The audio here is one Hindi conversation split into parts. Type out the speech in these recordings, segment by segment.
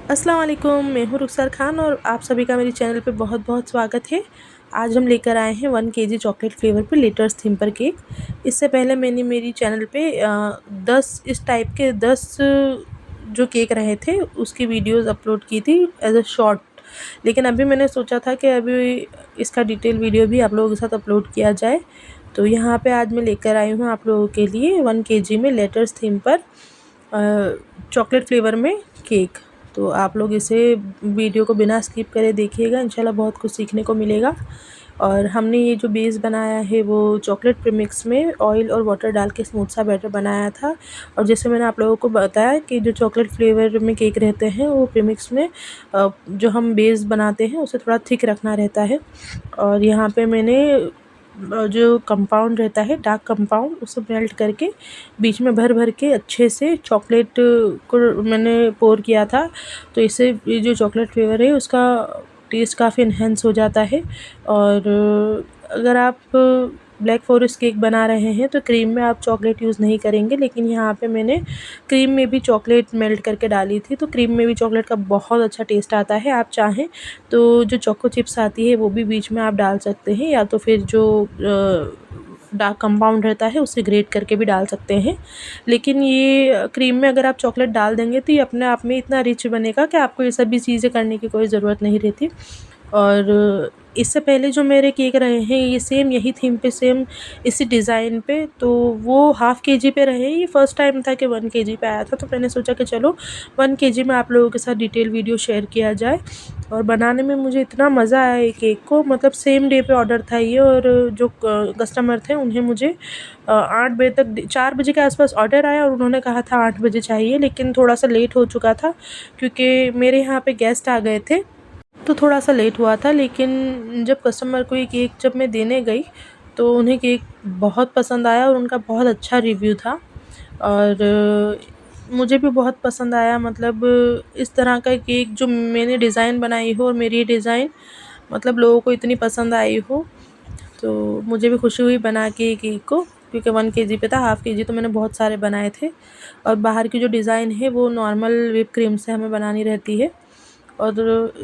अस्सलाम वालेकुम, मैं हूँ रुखसार खान और आप सभी का मेरे चैनल पे बहुत बहुत स्वागत है। आज हम लेकर आए हैं 1 केजी चॉकलेट फ्लेवर पे लेटर्स थीम पर केक। इससे पहले मैंने मेरी चैनल पे 10 इस टाइप के 10 जो केक रहे थे उसकी वीडियोस अपलोड की थी एज अ शॉर्ट। लेकिन अभी मैंने सोचा था कि अभी इसका डिटेल वीडियो भी आप लोगों के साथ अपलोड किया जाए। तो यहाँ पे आज मैं लेकर आई हूँ आप लोगों के लिए 1 केजी में लेटर्स थीम पर चॉकलेट फ्लेवर में केक। तो आप लोग इसे वीडियो को बिना स्किप करे देखिएगा, इंशाल्लाह बहुत कुछ सीखने को मिलेगा। और हमने ये जो बेस बनाया है वो चॉकलेट प्रीमिक्स में ऑयल और वाटर डाल के स्मूथ सा बैटर बनाया था। और जैसे मैंने आप लोगों को बताया कि जो चॉकलेट फ्लेवर में केक रहते हैं वो प्रीमिक्स में जो हम बेस बनाते हैं उसे थोड़ा थिक रखना रहता है। और यहाँ पे मैंने जो कंपाउंड रहता है डार्क कंपाउंड उसे मेल्ट करके बीच में भर भर के अच्छे से चॉकलेट को मैंने पोर किया था। तो इससे ये जो चॉकलेट फ्लेवर है उसका टेस्ट काफ़ी इन्हेंस हो जाता है। और अगर आप ब्लैक फॉरेस्ट केक बना रहे हैं तो क्रीम में आप चॉकलेट यूज़ नहीं करेंगे, लेकिन यहाँ पे मैंने क्रीम में भी चॉकलेट मेल्ट करके डाली थी, तो क्रीम में भी चॉकलेट का बहुत अच्छा टेस्ट आता है। आप चाहें तो जो चोको चिप्स आती है वो भी बीच में आप डाल सकते हैं, या तो फिर जो डार्क कंपाउंड रहता है उसे ग्रेट करके भी डाल सकते हैं। लेकिन ये क्रीम में अगर आप चॉकलेट डाल देंगे तो ये अपने आप में इतना रिच बनेगा कि आपको ये सभी चीज़ें करने की कोई ज़रूरत नहीं रहती। और इससे पहले जो मेरे केक रहे हैं ये सेम यही थीम पे, सेम इसी डिज़ाइन पे, तो वो हाफ़ केजी पे रहे। ये फ़र्स्ट टाइम था कि 1 केजी पे आया था, तो मैंने सोचा कि चलो 1 केजी में आप लोगों के साथ डिटेल वीडियो शेयर किया जाए। और बनाने में मुझे इतना मज़ा आया ये केक को, मतलब सेम डे पे ऑर्डर था ये। और जो कस्टमर थे उन्हें मुझे 8 बजे तक 4 बजे के आसपास ऑर्डर आया और उन्होंने कहा था 8 बजे चाहिए, लेकिन थोड़ा सा लेट हो चुका था क्योंकि मेरे यहाँ पे गेस्ट आ गए थे, तो थोड़ा सा लेट हुआ था। लेकिन जब कस्टमर को ये केक जब मैं देने गई तो उन्हें केक बहुत पसंद आया और उनका बहुत अच्छा रिव्यू था। और मुझे भी बहुत पसंद आया, मतलब इस तरह का केक जो मैंने डिज़ाइन बनाई हो और मेरी डिज़ाइन मतलब लोगों को इतनी पसंद आई हो, तो मुझे भी खुशी हुई बना के केक को, क्योंकि 1 केजी पे था। हाफ़ केजी तो मैंने बहुत सारे बनाए थे। और बाहर की जो डिज़ाइन है वो नॉर्मल व्हिप क्रीम से हमें बनानी रहती है। और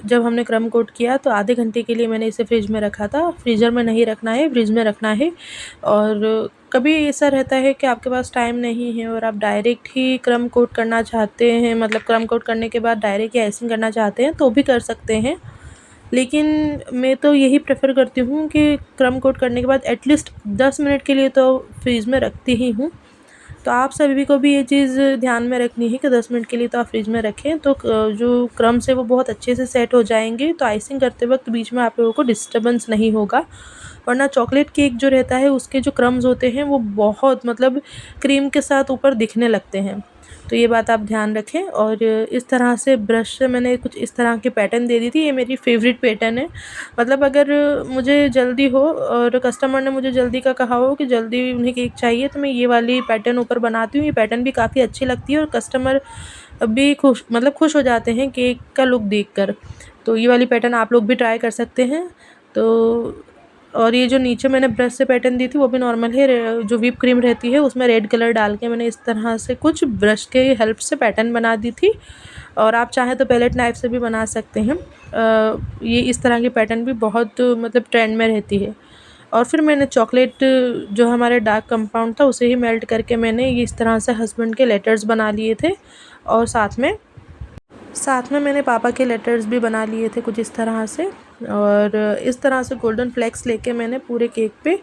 जब हमने क्रम कोट किया तो आधे घंटे के लिए मैंने इसे फ्रिज में रखा था। फ्रीज़र में नहीं रखना है, फ्रिज में रखना है। और कभी ऐसा रहता है कि आपके पास टाइम नहीं है और आप डायरेक्ट ही क्रम कोट करना चाहते हैं, मतलब क्रम कोट करने के बाद डायरेक्ट ही आइसिंग करना चाहते हैं तो भी कर सकते हैं। लेकिन मैं तो यही प्रेफ़र करती हूँ कि क्रम कोट करने के बाद एटलीस्ट 10 मिनट के लिए तो फ्रीज़ में रखती ही हूँ। तो आप सभी को भी ये चीज़ ध्यान में रखनी है कि 10 मिनट के लिए तो आप फ्रिज में रखें, तो जो क्रम्स है वो बहुत अच्छे से सेट हो जाएंगे, तो आइसिंग करते वक्त बीच में आप लोगों को डिस्टर्बेंस नहीं होगा। वरना चॉकलेट केक जो रहता है उसके जो क्रम्स होते हैं वो बहुत मतलब क्रीम के साथ ऊपर दिखने लगते हैं। तो ये बात आप ध्यान रखें। और इस तरह से ब्रश से मैंने कुछ इस तरह के पैटर्न दे दी थी। ये मेरी फेवरेट पैटर्न है, मतलब अगर मुझे जल्दी हो और कस्टमर ने मुझे जल्दी का कहा हो कि जल्दी उन्हें केक चाहिए, तो मैं ये वाली पैटर्न ऊपर बनाती हूँ। ये पैटर्न भी काफ़ी अच्छी लगती है और कस्टमर भी खुश हो जाते हैं केक का लुक देखकर। तो ये वाली पैटर्न आप लोग भी ट्राई कर सकते हैं। तो और ये जो नीचे मैंने ब्रश से पैटर्न दी थी वो भी नॉर्मल है। जो व्हिप क्रीम रहती है उसमें रेड कलर डाल के मैंने इस तरह से कुछ ब्रश के हेल्प से पैटर्न बना दी थी। और आप चाहें तो पैलेट नाइफ से भी बना सकते हैं। ये इस तरह की पैटर्न भी बहुत मतलब ट्रेंड में रहती है। और फिर मैंने चॉकलेट जो हमारे डार्क कंपाउंड था उसे ही मेल्ट करके मैंने ये इस तरह से हस्बैंड के लेटर्स बना लिए थे। और साथ में मैंने पापा के लेटर्स भी बना लिए थे कुछ इस तरह से। और इस तरह से गोल्डन फ्लेक्स लेके मैंने पूरे केक पे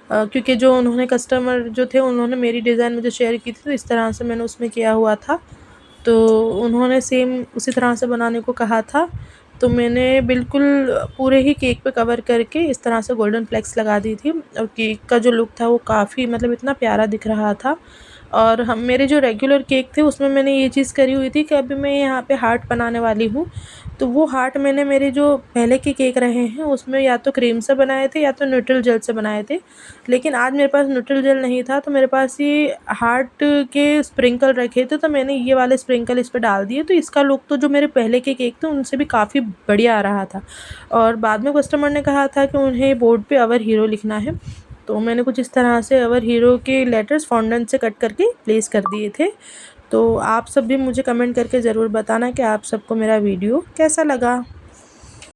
क्योंकि जो उन्होंने कस्टमर जो थे उन्होंने मेरी डिज़ाइन मुझे शेयर की थी, तो इस तरह से मैंने उसमें किया हुआ था। तो उन्होंने सेम उसी तरह से बनाने को कहा था, तो मैंने बिल्कुल पूरे ही केक पे कवर करके इस तरह से गोल्डन फ्लेक्स लगा दी थी। और केक का जो लुक था वो काफ़ी मतलब इतना प्यारा दिख रहा था। और हम मेरे जो रेगुलर केक थे उसमें मैंने ये चीज़ करी हुई थी कि अभी मैं यहाँ पे हार्ट बनाने वाली हूँ, तो वो हार्ट मैंने मेरे जो पहले के केक रहे हैं उसमें या तो क्रीम से बनाए थे या तो न्यूट्रल जेल से बनाए थे। लेकिन आज मेरे पास न्यूट्रल जेल नहीं था, तो मेरे पास ये हार्ट के स्प्रिंकल रखे थे, तो मैंने ये वाले स्प्रिंकल इस पे डाल दिए। तो इसका लुक तो जो मेरे पहले के केक थे उनसे भी काफ़ी बढ़िया आ रहा था। और बाद में कस्टमर ने कहा था कि उन्हें बोर्ड पे अवर हीरो लिखना है, तो मैंने कुछ इस तरह से अवर हीरो के लेटर्स फॉन्डेंट से कट करके प्लेस कर दिए थे। तो आप सब भी मुझे कमेंट करके ज़रूर बताना कि आप सबको मेरा वीडियो कैसा लगा।